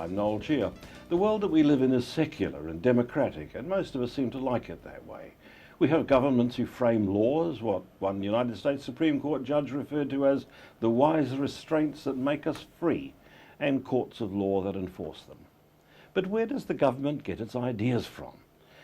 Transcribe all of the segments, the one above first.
I'm Noel Cheer. The world that we live in is secular and democratic, and most of us seem to like it that way. We have governments who frame laws, what one United States Supreme Court judge referred to as the wise restraints that make us free, and courts of law that enforce them. But where does the government get its ideas from?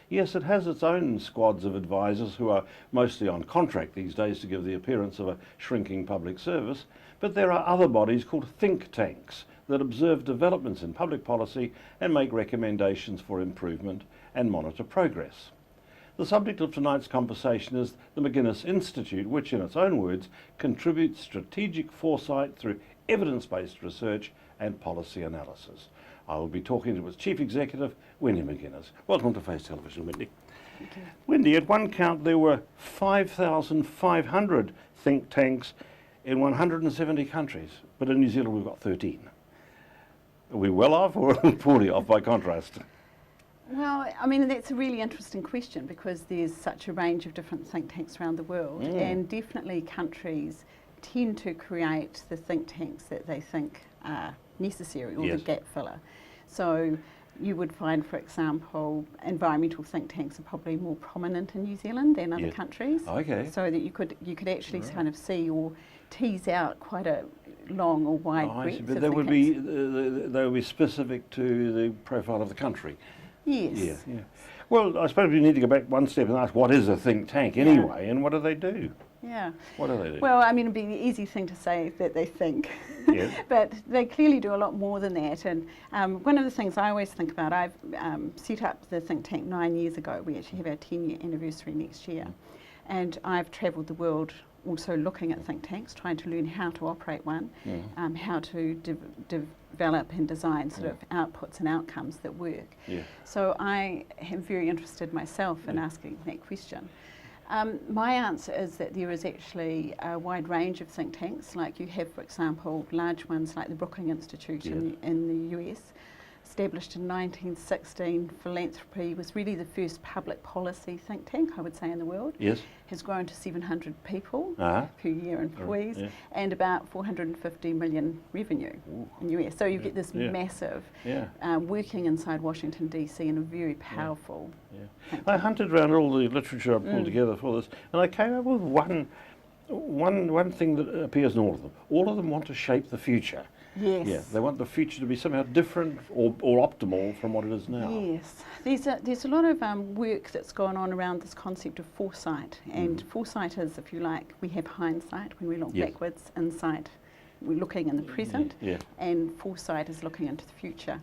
Yes, it has its own squads of advisors who are mostly on contract these days to give the appearance of a shrinking public service, but there are other bodies called think tanks that observe developments in public policy and make recommendations for improvement and monitor progress. The subject of tonight's conversation is the McGuinness Institute, which in its own words contributes strategic foresight through evidence-based research and policy analysis. I will be talking to its Chief Executive, Wendy McGuinness. Welcome to Face Television, Wendy. Thank you. Wendy, at one count there were 5,500 think tanks in 170 countries, but in New Zealand we've got 13. Are we well off or poorly off by contrast? Well, I mean, that's a really interesting question because there's such a range of different think tanks around the world, and definitely countries tend to create the think tanks that they think are necessary or the gap filler. So you would find, for example, environmental think tanks are probably more prominent in New Zealand than other countries. Okay. So that you could actually kind of see or tease out quite a long or wide breadth. But of they think would tanks. they would be specific to the profile of the country. Yes. Yeah. Well, I suppose we need to go back one step and ask, what is a think tank anyway, and what do they do? Yeah. What do they do? Well, I mean, it'd be the easy thing to say that they think, but they clearly do a lot more than that. And one of the things I always think about, I've set up the think tank 9 years ago. We actually have our 10-year anniversary next year. And I've travelled the world also looking at think tanks, trying to learn how to operate one, how to develop and design sort of outputs and outcomes that work. So I am very interested myself in asking that question. My answer is that there is actually a wide range of think tanks, like you have, for example, large ones like the McGuinness Institute in the US. Established in 1916, philanthropy was really the first public policy think tank, I would say, in the world. Has grown to 700 people per year employees and about 450 million revenue in the US. So you get this massive working inside Washington DC in a very powerful. I hunted around all the literature I pulled together for this, and I came up with one thing that appears in all of them. All of them want to shape the future. Yes. Yeah, they want the future to be somehow different or optimal from what it is now. Yes. There's a lot of work that's gone on around this concept of foresight. And foresight is, if you like, we have hindsight when we look backwards, insight, we're looking in the present, and foresight is looking into the future.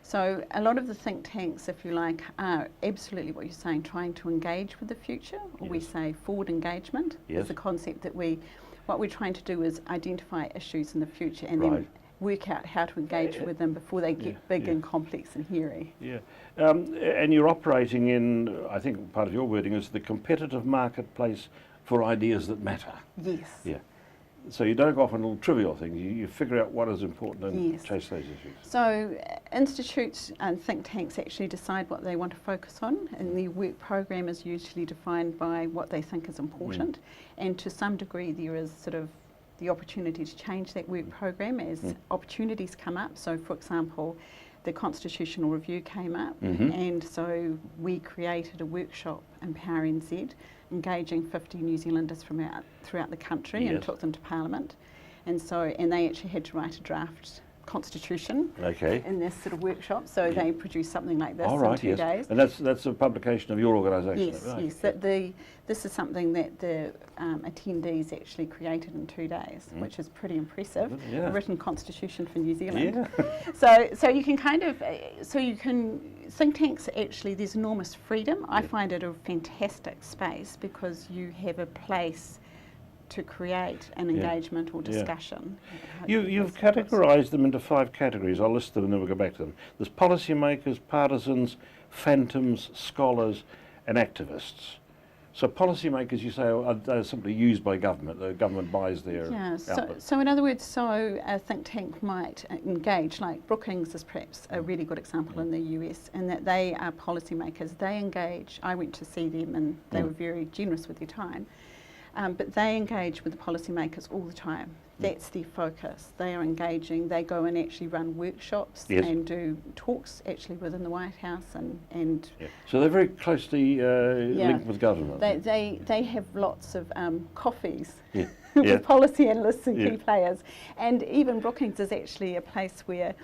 So a lot of the think tanks, if you like, are absolutely what you're saying, trying to engage with the future, or we say forward engagement. It's a concept that what we're trying to do is identify issues in the future and then work out how to engage with them before they get big and complex and hairy. And you're operating in, I think part of your wording is the competitive marketplace for ideas that matter. Yes. Yeah. So you don't go off on little trivial things, you figure out what is important and chase those issues. So institutes and think tanks actually decide what they want to focus on, and the work program is usually defined by what they think is important, and to some degree there is sort of the opportunity to change that work program as opportunities come up. So for example, the constitutional review came up, and so we created a workshop, Empower NZ, engaging 50 New Zealanders from throughout the country and took them to Parliament. And they actually had to write a draft constitution in this sort of workshop, so they produced something like this in 2 days. And that's a publication of your organisation? Yes. This is something that the attendees actually created in 2 days, which is pretty impressive. A written constitution for New Zealand. So you can think tanks actually, there's enormous freedom. I find it a fantastic space because you have a place to create an engagement or discussion. You've categorised them into 5 categories. I'll list them and then we'll go back to them. There's policymakers, partisans, phantoms, scholars and activists. So policymakers, you say, are simply used by government. The government buys their output. So in other words, a think tank might engage, like Brookings is perhaps a really good example in the US, in that they are policymakers. They engage. I went to see them and they were very generous with their time. but they engage with the policymakers all the time. That's their focus. They are engaging. They go and actually run workshops and do talks actually within the White House and So they're very closely linked with government. They have lots of coffees with policy analysts and key players. And even Brookings is actually a place where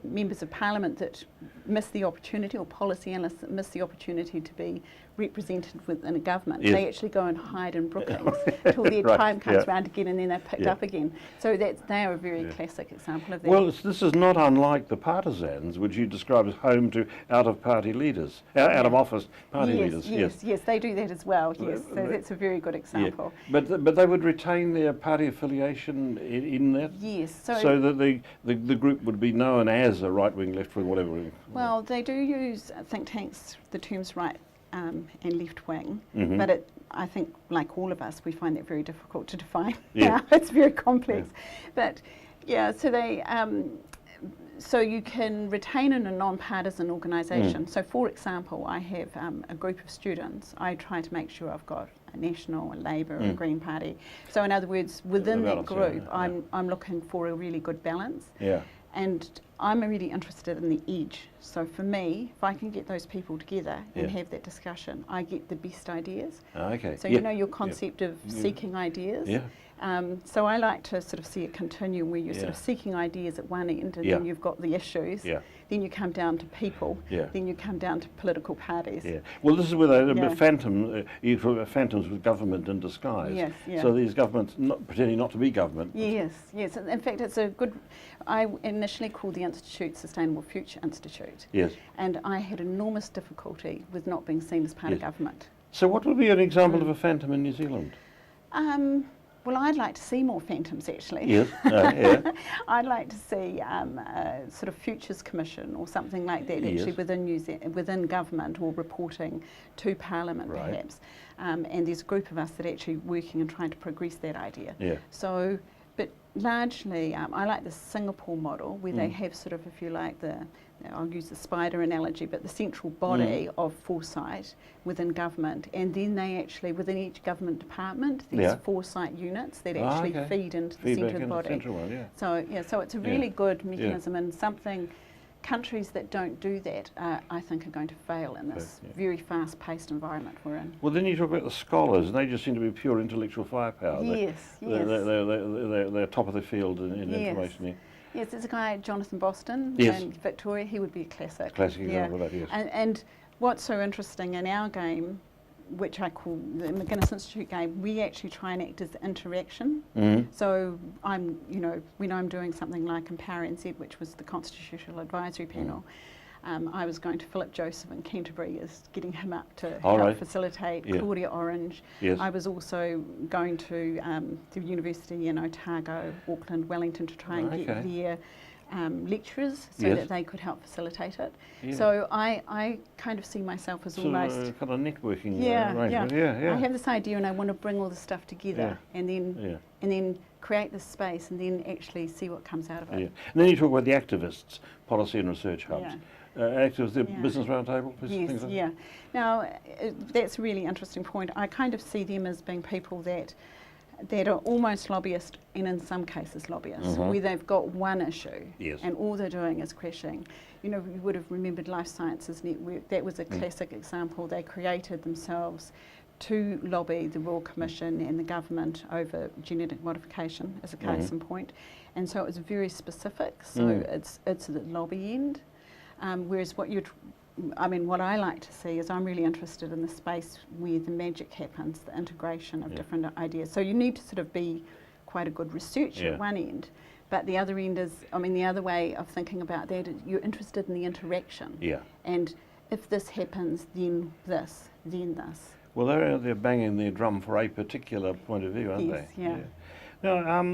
members of Parliament that miss the opportunity, or policy analysts that miss the opportunity to be represented within a government, they actually go and hide in Brookings till their time comes around again, and then they're picked up again. So they are a very classic example of that. Well, this is not unlike the partisans, which you describe as home to out-of-party leaders, out-of-office party leaders. Yes, they do that as well, yes. So that's a very good example. Yeah. But they would retain their party affiliation in that? Yes. So that the group would be known as a right-wing, left-wing, whatever. Well, they do use think tanks, the terms right and left wing, but I think, like all of us, we find that very difficult to define. It's very complex. But so they so you can retain in a non-partisan organisation. So, for example, I have a group of students. I try to make sure I've got a National, a Labour, a Green Party. So, in other words, within that group, I'm looking for a really good balance. And I'm really interested in the edge. So for me, if I can get those people together and have that discussion, I get the best ideas. So you know your concept of seeking ideas. So I like to sort of see a continuum where you're sort of seeking ideas at one end, and then you've got the issues. Then you come down to people. Then you come down to political parties. Well, this is where phantoms with government in disguise. So these governments pretending not to be government. Yes. In fact, it's a good. I initially called the Institute Sustainable Future Institute. And I had enormous difficulty with not being seen as part of government. So what would be an example of a phantom in New Zealand? Well, I'd like to see more phantoms, actually. I'd like to see a sort of Futures Commission or something like that, actually within government, or reporting to Parliament, perhaps. And there's a group of us that are actually working and trying to progress that idea. So, but largely, I like the Singapore model, where they have sort of, if you like, I'll use the spider analogy, but the central body of foresight within government, and then they actually, within each government department, there's foresight units that actually feed into the centre of the body. So it's a really good mechanism, and something countries that don't do that, I think, are going to fail in this very fast-paced environment we're in. Well, then you talk about the scholars, and they just seem to be pure intellectual firepower. They're top of the field in information. Yes, there's a guy, Jonathan Boston, in Victoria. He would be a classic. Classic example of that, yes. And what's so interesting in our game, which I call the McGuinness Institute game, we actually try and act as interaction. So I'm, when I'm doing something like Empower NZ, which was the Constitutional Advisory Panel, I was going to Philip Joseph in Canterbury, as getting him up to help facilitate, Claudia Orange. I was also going to the university in Otago, Auckland, Wellington, to try and get their lecturers so that they could help facilitate it. So I kind of see myself as almost kind of networking arrangement. I have this idea, and I want to bring all this stuff together, and then create this space, and then actually see what comes out of it. And then you talk about the activists, policy and research hubs. Activists, the Business Roundtable? Yes, like Now, that's a really interesting point. I kind of see them as being people that are almost lobbyists, and in some cases lobbyists, where they've got one issue and all they're doing is crashing. You would have remembered Life Sciences Network. That was a classic example. They created themselves to lobby the Royal Commission and the government over genetic modification, as a case in point. And so it was very specific. So it's the lobby end. Whereas what I like to see is, I'm really interested in the space where the magic happens, the integration of different ideas. So you need to sort of be quite a good researcher at one end, but the other end is, the other way of thinking about that is you're interested in the interaction. And if this happens, then this, then this. Well, they're out there banging their drum for a particular point of view, aren't they? Now,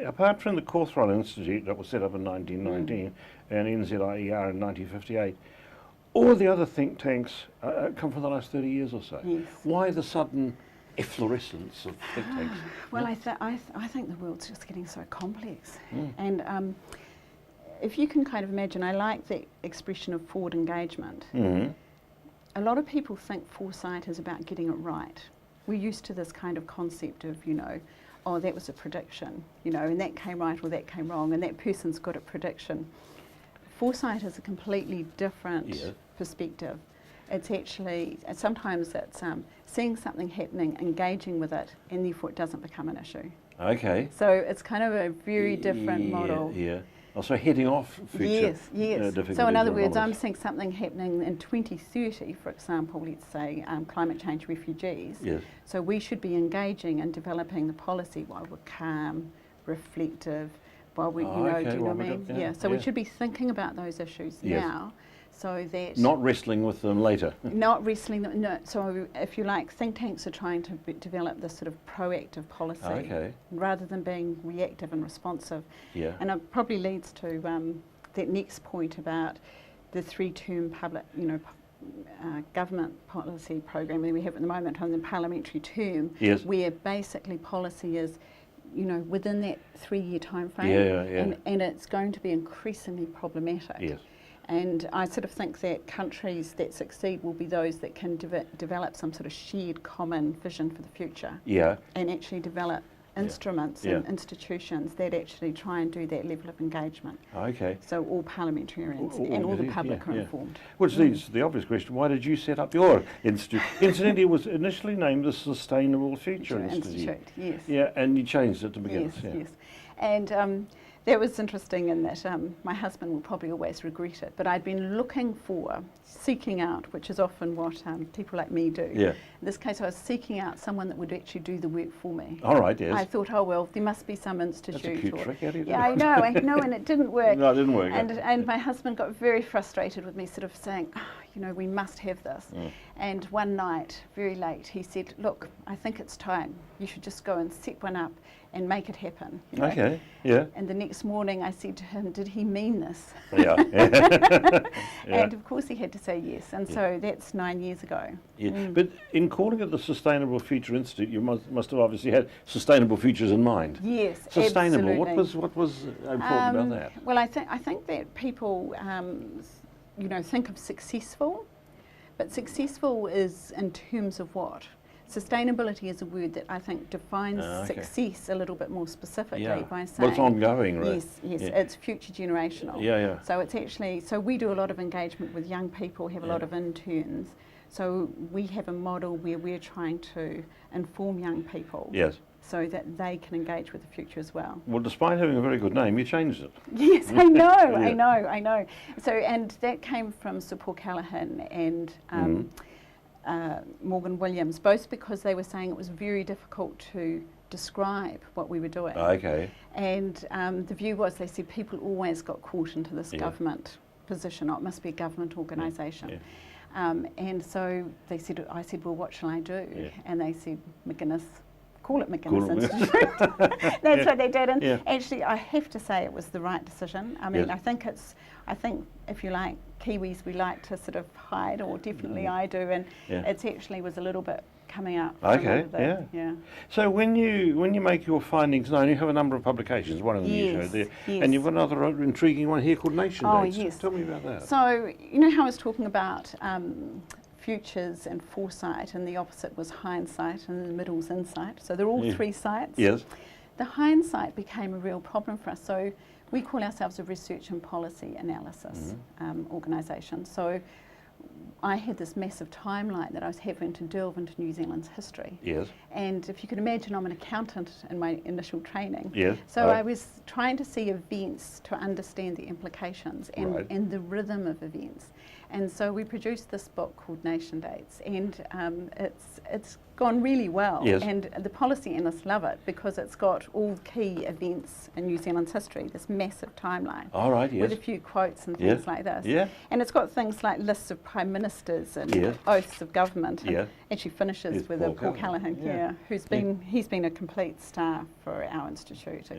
apart from the Cawthron Institute that was set up in 1919 and NZIER in 1958, all the other think tanks come from the last 30 years or so. Why the sudden efflorescence of think tanks? Well, I think the world's just getting so complex. And if you can kind of imagine, I like the expression of forward engagement. A lot of people think foresight is about getting it right. we're used to this kind of concept of, oh, that was a prediction, and that came right or that came wrong, and that person's good at prediction. Foresight is a completely different perspective. It's actually, sometimes it's seeing something happening, engaging with it, and therefore it doesn't become an issue. Okay. So it's kind of a very different model. Yeah. Also heading off future difficulties. So in other words, I'm seeing something happening in 2030, for example, let's say climate change refugees. Yes. So we should be engaging and developing the policy while we're calm, reflective, while we, do you know what I mean? Yeah. So we should be thinking about those issues now. So that not wrestling with them later. Not wrestling them. No. So if you like, think tanks are trying to develop this sort of proactive policy rather than being reactive and responsive. Yeah. And it probably leads to that next point about the 3-term public, government policy program that we have at the moment on the parliamentary term, where basically policy is, within that 3-year time frame, and it's going to be increasingly problematic. Yes. And I sort of think that countries that succeed will be those that can develop some sort of shared common vision for the future. Yeah. And actually develop instruments and institutions that actually try and do that level of engagement. Okay. So all parliamentarians and all the public are informed. Which leads to the obvious question, why did you set up your institute? Incidentally, it was initially named the Sustainable Future Institute. Yes. Yeah, and you changed it to McGuinness. Yes. And that was interesting in that my husband will probably always regret it, but I'd been seeking out, which is often what people like me do. Yeah. In this case, I was seeking out someone that would actually do the work for me. All right, yes. I thought, oh, well, there must be some institute. That's a cute trick. How do you do I know, and it didn't work. No, it didn't work. And my husband got very frustrated with me, sort of saying, we must have this. And one night, very late, he said, look, I think it's time. You should just go and set one up and make it happen. Okay, yeah. And the next morning I said to him, did he mean this? Yeah. And of course he had to say yes. And so that's 9 years ago. Yeah. But in calling it the Sustainable Future Institute, you must have obviously had sustainable futures in mind. Yes, sustainable. absolutely. What was important about that? Well, I think that people, think of successful, but successful is in terms of what? Sustainability is a word that I think defines success a little bit more specifically by saying... Well, it's ongoing, right? Yes, it's future generational. Yeah. So it's actually, we do a lot of engagement with young people, have a lot of interns. So we have a model where we're trying to inform young people. Yes. So that they can engage with the future as well. Well, despite having a very good name, you changed it. Yes, I know, I know. So, and that came from Sir Paul Callaghan and Morgan Williams, both because they were saying it was very difficult to describe what we were doing. Okay. And the view was, they said, people always got caught into this government position. Oh, it must be a government organisation. And so they said, I said, well, what shall I do? And they said, McGuinness. Call it McGuinness Institute. That's what they did. And actually, I have to say it was the right decision. I mean, I think if you like, Kiwis, we like to sort of hide, or definitely I do, and it actually was a little bit coming up. So when you make your findings known, you have a number of publications, one of them you showed there, and you've got another intriguing one here called Nation Dates. Yes. Tell me about that. So, you know how I was talking about futures and foresight, and the opposite was hindsight, and the middle's insight. So they're all three sites. Yes. The hindsight became a real problem for us. So we call ourselves a research and policy analysis organisation. So I had this massive timeline that I was having to delve into New Zealand's history. Yes. And if you can imagine, I'm an accountant in my initial training. Yes. So I was trying to see events to understand the implications and the rhythm of events. And so we produced this book called Nation Dates, and it's gone really well. Yes. And the policy analysts love it because it's got all key events in New Zealand's history, this massive timeline. All right, yes. With a few quotes and things like this. Yeah. And it's got things like lists of prime ministers and oaths of government. And actually finishes with Paul Callaghan, he's been a complete star for our institute,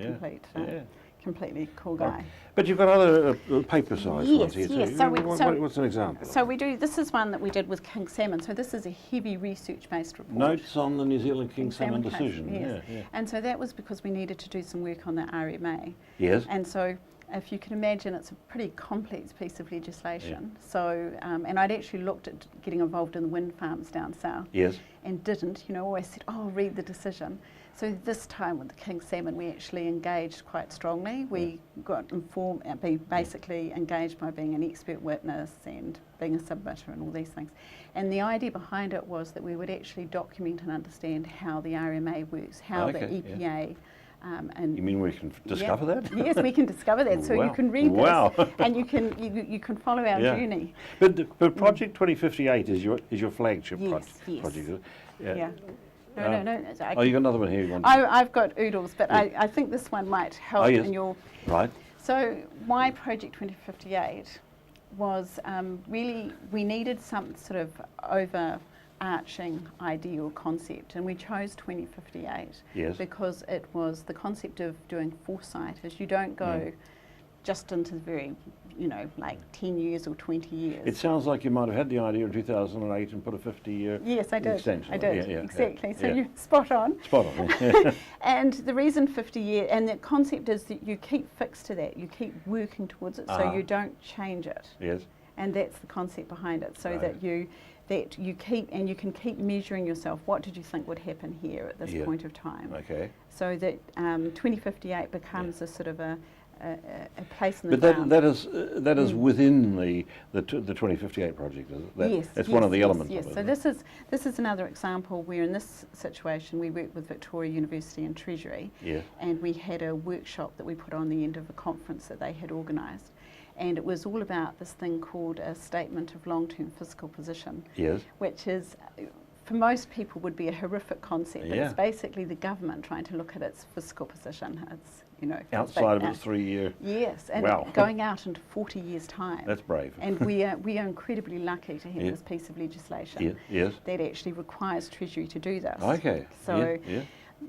completely cool guy. But you've got other paper-sized ones here too. So what's an example? So this is one that we did with King Salmon. So this is a heavy research-based report. Notes on the New Zealand King Salmon decision. Yes. And so that was because we needed to do some work on the RMA. Yes. And so if you can imagine, it's a pretty complex piece of legislation. So, and I'd actually looked at getting involved in the wind farms down south. Yes. And didn't, always said, oh, read the decision. So this time with the King Salmon, we actually engaged quite strongly. We got informed, basically engaged by being an expert witness and being a submitter and all these things. And the idea behind it was that we would actually document and understand how the RMA works, how the EPA. And you mean we can discover that? Yes, we can discover that. So you can read this, and you can follow our journey. But Project 2058 is your flagship project. Yeah. No. Oh, you got another one here. I've got oodles, but I think this one might help in your. Right. So why Project 2058 was really we needed some sort of overarching idea or concept, and we chose 2058 because it was the concept of doing foresight. As you don't go just into the very, like 10 years or 20 years. It sounds like you might have had the idea in 2008 and put a 50-year Yes, I did. extension. I did, exactly. So you're spot on. Spot on. And the reason 50 years, and the concept is that you keep fixed to that. You keep working towards it, so you don't change it. Yes. And that's the concept behind it, so that you keep, and you can keep measuring yourself. What did you think would happen here at this point of time? Okay. So that 2058 becomes a sort of a place in the ground. That is within the 2058 project, is it? Yes. That's one of the elements yes. of it. So this is another example where in this situation we worked with Victoria University and Treasury, and we had a workshop that we put on the end of a conference that they had organised. And it was all about this thing called a statement of long-term fiscal position, which is, for most people, would be a horrific concept. But it's basically the government trying to look at its fiscal position. It's outside of its 3-year. Yes, and going out into 40 years' time. That's brave. And we are incredibly lucky to have this piece of legislation that actually requires Treasury to do this. Okay. So.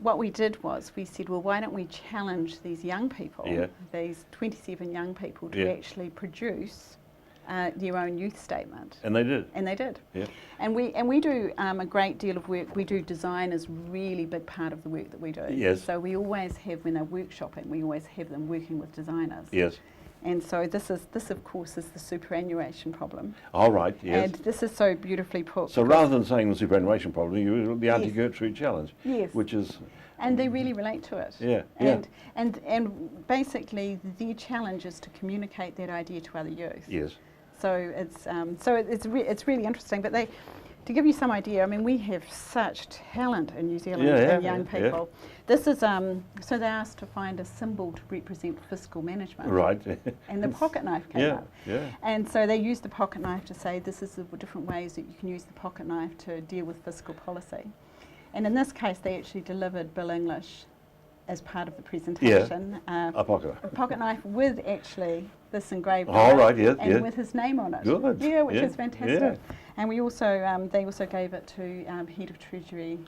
What we did was we said, well, why don't we challenge these young people, these 27 young people, to actually produce their own youth statement. And they did. And they did. Yeah. And we do a great deal of work. We do design is really big part of the work that we do. Yes. So we always have, when they're workshopping, we always have them working with designers. Yes. And so this of course is the superannuation problem. All right, yes. And this is so beautifully put. So rather than saying the superannuation problem, you the anti-Gertrude challenge. Yes. Which is. And they really relate to it. Yeah. And basically their challenge is to communicate that idea to other youth. Yes. So it's really interesting. But to give you some idea, I mean, we have such talent in New Zealand in young people. This is so they asked to find a symbol to represent fiscal management. Right. And the pocket knife came up. Yeah. And so they used the pocket knife to say this is the different ways that you can use the pocket knife to deal with fiscal policy. And in this case, they actually delivered Bill English as part of the presentation. A pocket knife. A pocket knife with actually this engraved and with his name on it. Good. Yeah, which is fantastic. Yeah. And we also they also gave it to Head of Treasury.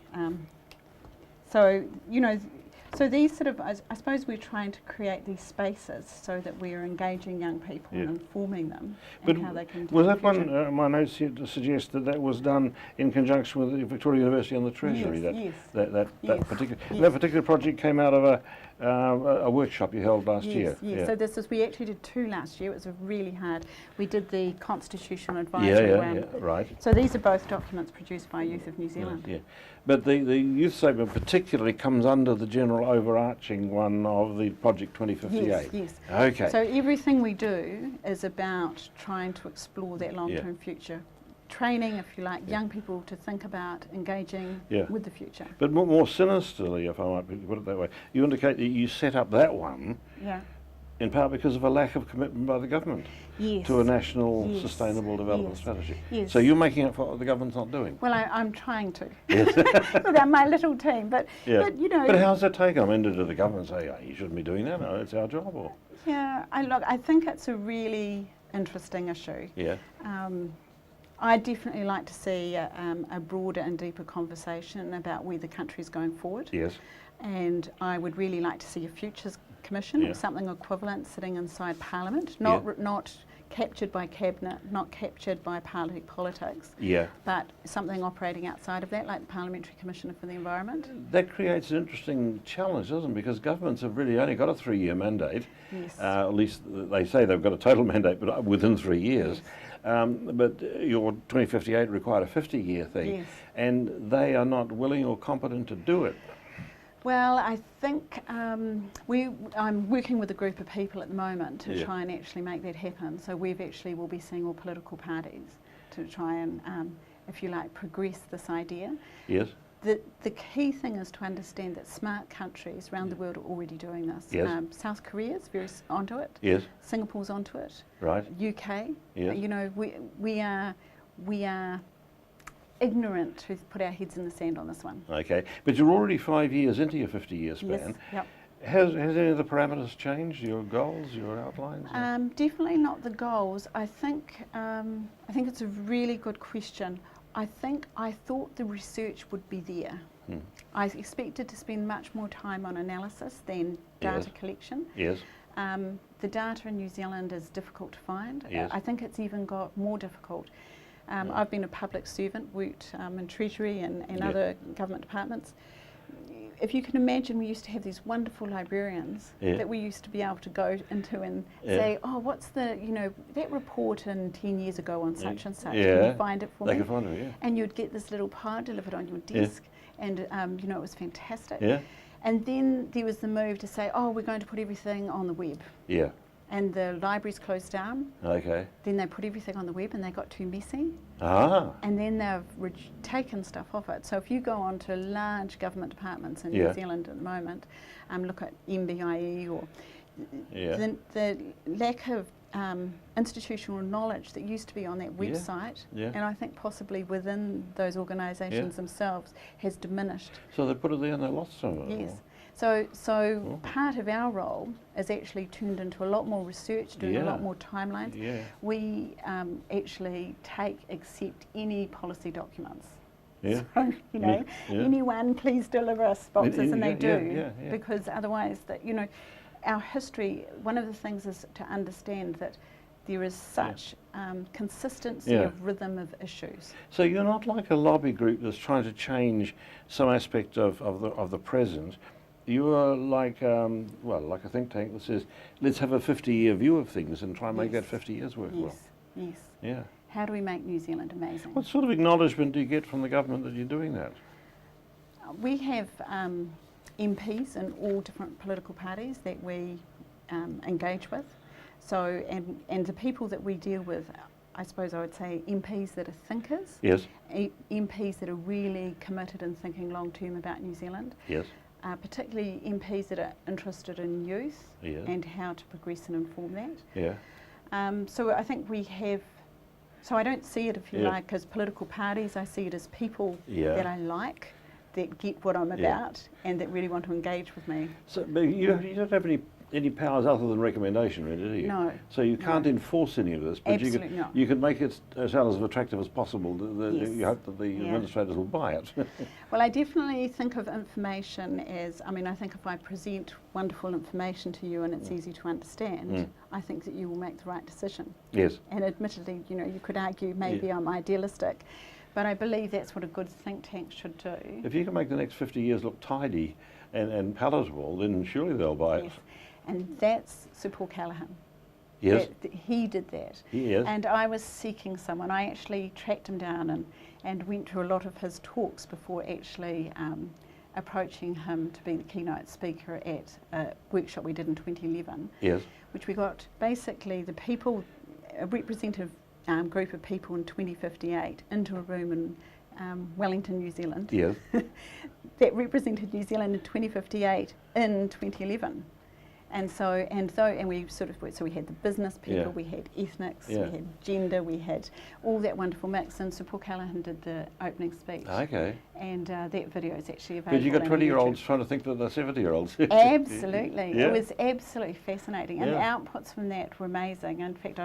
So these sort of, I suppose we're trying to create these spaces so that we're engaging young people and informing them and how they can do was that one, my notes here to suggest that was done in conjunction with the Victoria University and the Treasury? That particular project came out of a workshop you held last year. Yes, so we actually did 2 last year. It was really hard. We did the Constitutional Advisory one. Right. So these are both documents produced by Youth of New Zealand. Yeah. But the youth statement particularly comes under the general overarching one of the Project 2058. Yes. Okay. So everything we do is about trying to explore that long-term future. Training, if you like, young people to think about engaging with the future. But more sinisterly, if I might put it that way, you indicate that you set up that one in part because of a lack of commitment by the government to a national sustainable development strategy. Yes. So you're making up for what the government's not doing. Well, I'm trying to. Yes. With my little team, but you know. But how's that taken? I mean, did the government say, you shouldn't be doing that? No, it's our job, or? Yeah, I think it's a really interesting issue. Yeah. I'd definitely like to see a broader and deeper conversation about where the country's going forward. Yes. And I would really like to see a Futures Commission or something equivalent sitting inside Parliament, not captured by cabinet, not captured by party politics, Yeah. but something operating outside of that, like the Parliamentary Commissioner for the Environment. That creates an interesting challenge, doesn't it? Because governments have really only got a 3-year mandate. Yes. At least they say they've got a total mandate, but within 3 years. Yes. But your 2058 required a 50-year thing, Yes. and they are not willing or competent to do it. Well, I think I'm working with a group of people at the moment to try and actually make that happen. So we'll be seeing all political parties to try and, if you like, progress this idea. Yes. The key thing is to understand that smart countries around the world are already doing this. Yes. South Korea's very onto it. Yes. Singapore's onto it. Right. UK. Yes. You know, we are ignorant to put our heads in the sand on this one. Okay, but you're already 5 years into your 50-year span. Yes. Yep. Has any of the parameters changed? Your goals, your outlines? Definitely not the goals. I think it's a really good question. I thought the research would be there. I expected to spend much more time on analysis than data collection. Yes. The data in New Zealand is difficult to find. Yes. I think it's even got more difficult. I've been a public servant, worked in Treasury and other government departments. If you can imagine, we used to have these wonderful librarians that we used to be able to go into and say, oh, what's the, that report in 10 years ago on such and such, can you find it for me? They can find it, yeah. And you'd get this little pile delivered on your desk, and it was fantastic. Yeah. And then there was the move to say, oh, we're going to put everything on the web. Yeah. And the libraries closed down. Okay. Then they put everything on the web and they got too messy. Ah. And then they've taken stuff off it. So if you go on to large government departments in New Zealand at the moment, look at MBIE or the lack of institutional knowledge that used to be on that website, and I think possibly within those organisations themselves, has diminished. So they put it there and they lost some of it? Yes. So part of our role is actually turned into a lot more research, doing a lot more timelines. Yeah. We actually accept any policy documents. Yeah. So, anyone please deliver us boxes, and they do. Yeah. Because otherwise, our history, one of the things is to understand that there is such consistency of rhythm of issues. So you're not like a lobby group that's trying to change some aspect of the present. You are like like a think tank that says, let's have a 50-year view of things and try and make that 50 years work well. Yes. Yeah. How do we make New Zealand amazing? What sort of acknowledgement do you get from the government that you're doing that? We have MPs in all different political parties that we engage with. So, and the people that we deal with, I suppose I would say MPs that are thinkers. Yes. MPs that are really committed in thinking long term about New Zealand. Yes. Particularly MPs that are interested in youth and how to progress and inform that. Yeah. So I think we have, so I don't see it, if you like, as political parties. I see it as people that I like, that get what I'm about and that really want to engage with me. So but you don't have any powers other than recommendation, really, do you? No. So you can't enforce any of this, but Absolutely not. you can make it sound as attractive as possible. You hope that the administrators will buy it. Well, I definitely think of information as, I think if I present wonderful information to you and it's easy to understand, I think that you will make the right decision. Yes. And admittedly, you could argue maybe I'm idealistic, but I believe that's what a good think tank should do. If you can make the next 50 years look tidy and palatable, then surely they'll buy it. And that's Sir Paul Callaghan. Yes. He did that. Yes. And I was seeking someone. I actually tracked him down and went to a lot of his talks before actually approaching him to be the keynote speaker at a workshop we did in 2011. Yes. Which we got basically the people, a representative group of people in 2058 into a room in Wellington, New Zealand. Yes. That represented New Zealand in 2058 in 2011. And we had the business people, we had ethnics, we had gender, we had all that wonderful mix, and Sir Paul Callaghan did the opening speech. Okay. And that video is actually available. But you got 20-year-olds trying to think that they're 70-year-olds. Absolutely. It was absolutely fascinating. And the outputs from that were amazing. In fact,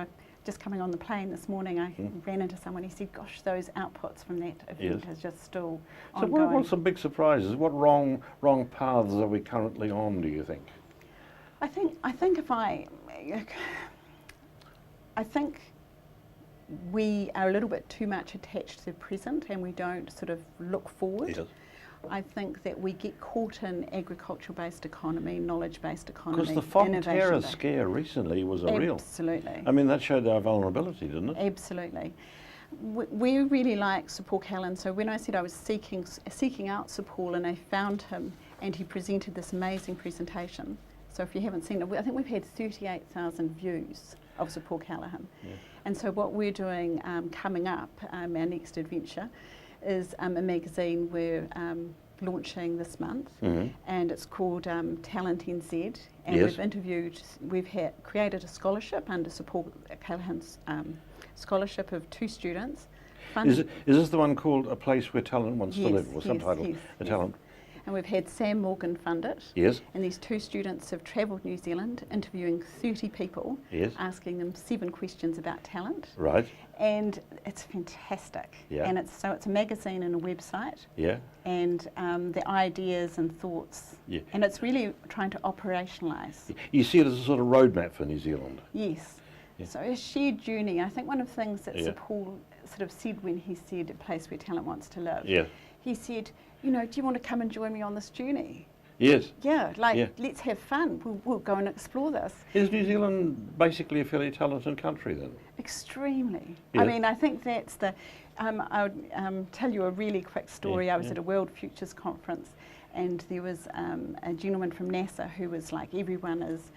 just coming on the plane this morning, I ran into someone. He said, "Gosh, those outputs from that event are just still ongoing." So, what's some big surprises? What wrong paths are we currently on? Do you think? I think if I think we are a little bit too much attached to the present and we don't sort of look forward. Yes. I think that we get caught in agricultural-based economy, knowledge-based economy, Because the Fonterra innovation-based. scare recently was a real... Absolutely. I mean, that showed our vulnerability, didn't it? Absolutely. We really like Sir Paul Callan, so when I said I was seeking out Sir Paul and I found him and he presented this amazing presentation. So if you haven't seen it, I think we've had 38,000 views of Sir Paul Callaghan. Yeah. And so what we're doing coming up, our next adventure, is a magazine we're launching this month, and it's called Talent NZ, and Yes. we've created a scholarship under Sir Paul Callaghan's scholarship of 2 students. Is this the one called A Place Where Talent Wants to Yes, Live, or subtitled yes, A yes. Talent? And we've had Sam Morgan fund it. Yes. And these 2 students have travelled New Zealand, interviewing 30 people, Yes. asking them 7 questions about talent. Right. And it's fantastic. Yeah. And it's a magazine and a website. Yeah. And the ideas and thoughts. Yeah. And it's really trying to operationalise. You see it as a sort of roadmap for New Zealand. Yes. Yeah. So a shared journey. I think one of the things that Yeah. Sir Paul sort of said when he said A Place Where Talent Wants to Live, Yeah. he said, you know, do you want to come and join me on this journey? Yes. Yeah, Yeah. let's have fun. We'll go and explore this. Is New Zealand basically a fairly talented country then? Extremely. Yeah. I mean, I think that's the. I would tell you a really quick story. Yeah, I was yeah. at a World Futures conference, and there was a gentleman from NASA who was like, everyone is.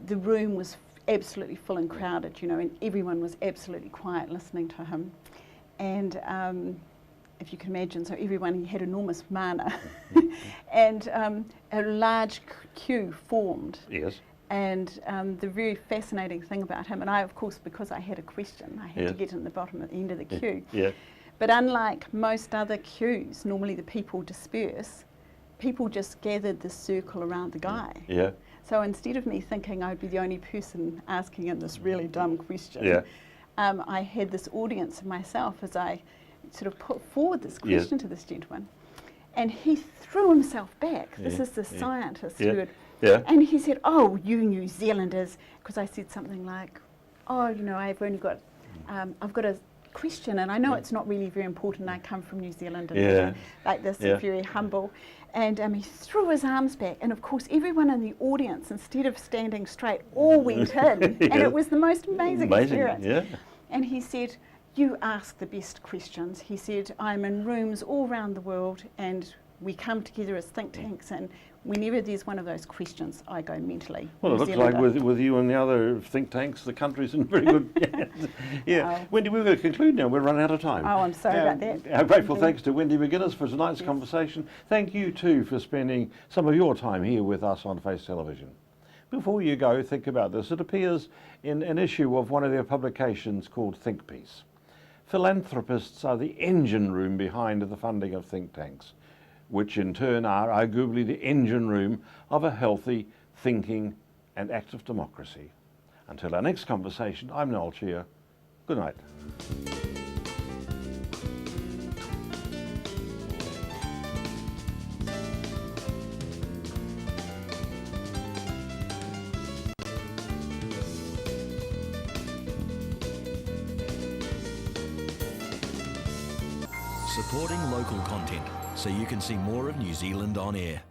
The room was absolutely full and crowded, you know, and everyone was absolutely quiet listening to him, and. If you can imagine, so everyone, he had enormous mana, and a large queue formed. Yes. And the very fascinating thing about him, and I, of course, because I had a question, I had Yes. to get in the bottom at the end of the queue. Yeah. But unlike most other queues, normally the people disperse, people just gathered the circle around the guy. Yeah. So instead of me thinking I'd be the only person asking him this really dumb question, Yeah. I had this audience of myself as I sort of put forward this Yeah. question to this gentleman. And he threw himself back. This Yeah. is the Yeah. scientist Yeah. who had, Yeah. and he said, oh, you New Zealanders, because I said something like, oh, you know, I've got a question, and I know it's not really very important, I come from New Zealand, and Yeah. like this, Yeah. very humble. And he threw his arms back, and of course everyone in the audience, instead of standing straight, all went in, and Yeah. it was the most amazing experience. Yeah. And he said, you ask the best questions. He said, I'm in rooms all around the world and we come together as think tanks, and whenever there's one of those questions, I go mentally. Well, it New looks like Zealander. with you and the other think tanks, the country's in very good hands. Yeah. Oh. Wendy, we're going to conclude now. We're running out of time. Oh, I'm sorry about that. Our grateful Mhm. thanks to Wendy McGuinness for tonight's conversation. Thank you too for spending some of your time here with us on Face Television. Before you go, think about this. It appears in an issue of one of their publications called Think Piece. Philanthropists are the engine room behind the funding of think tanks, which in turn are arguably the engine room of a healthy, thinking and active democracy. Until our next conversation, I'm Noel Cheer. Good night. Supporting local content so you can see more of New Zealand on air.